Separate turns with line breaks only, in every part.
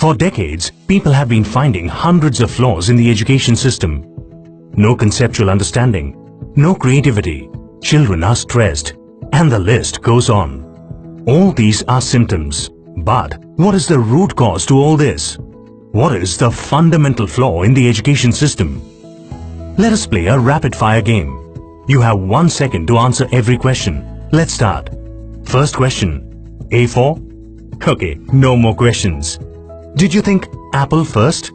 For decades, people have been finding hundreds of flaws in the education system. No conceptual understanding, no creativity, children are stressed, and the list goes on. All these are symptoms. But what is the root cause to all this? What is the fundamental flaw in the education system? Let us play a rapid-fire game. You have 1 second to answer every question. Let's start. First question. A4? Okay, no more questions. Did you think apple first?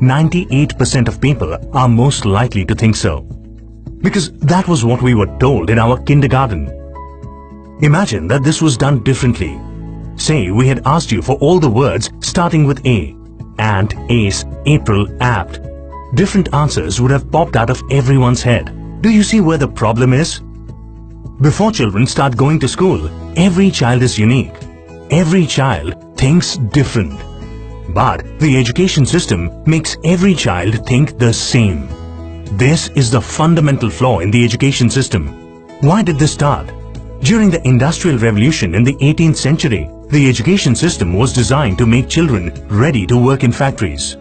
98% of people are most likely to think so. Because that was what we were told in our kindergarten. Imagine that this was done differently. Say we had asked you for all the words starting with A. Ant, ace, April, apt. Different answers would have popped out of everyone's head. Do you see where the problem is? Before children start going to school, every child is unique. Every child thinks different. But the education system makes every child think the same. This is the fundamental flaw in the education system. Why did this start? During the Industrial Revolution in the 18th century, the education system was designed to make children ready to work in factories.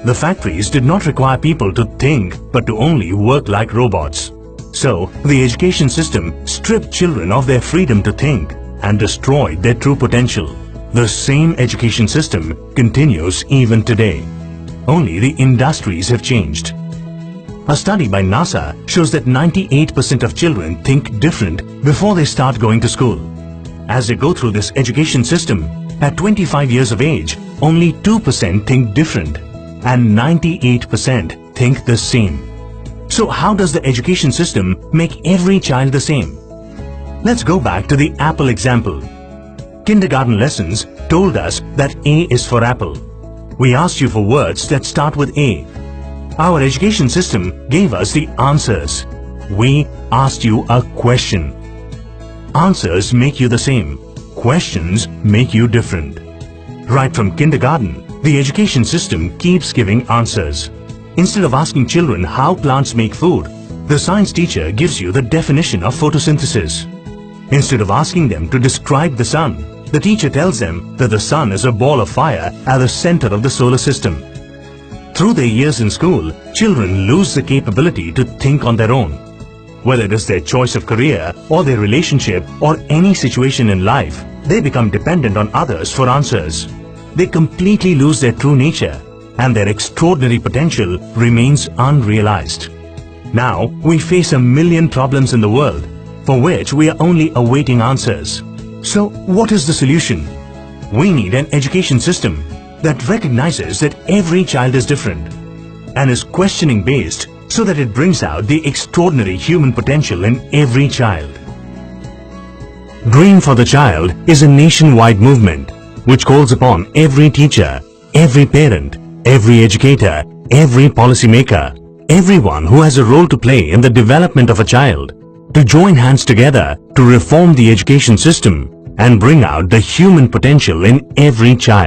The factories did not require people to think but to only work like robots. So, the education system stripped children of their freedom to think and destroyed their true potential. The same education system continues even today. Only the industries have changed. A study by NASA shows that 98% of children think different before they start going to school. As they go through this education system, at 25 years of age, only 2% think different and 98% think the same. So how does the education system make every child the same? Let's go back to the apple example. Kindergarten lessons told us that A is for apple. We asked you for words that start with A. Our education system gave us the answers. We asked you a question. Answers make you the same. Questions make you different. Right from kindergarten, the education system keeps giving answers. Instead of asking children how plants make food, the science teacher gives you the definition of photosynthesis. Instead of asking them to describe the sun, the teacher tells them that the sun is a ball of fire at the center of the solar system. Through their years in school, children lose the capability to think on their own. Whether it is their choice of career or their relationship or any situation in life, they become dependent on others for answers. They completely lose their true nature and their extraordinary potential remains unrealized. Now, we face a million problems in the world for which we are only awaiting answers. So, what is the solution? We need an education system that recognizes that every child is different and is questioning based so that it brings out the extraordinary human potential in every child. Dream for the Child is a nationwide movement which calls upon every teacher, every parent, every educator, every policymaker, everyone who has a role to play in the development of a child to join hands together to reform the education system and bring out the human potential in every child.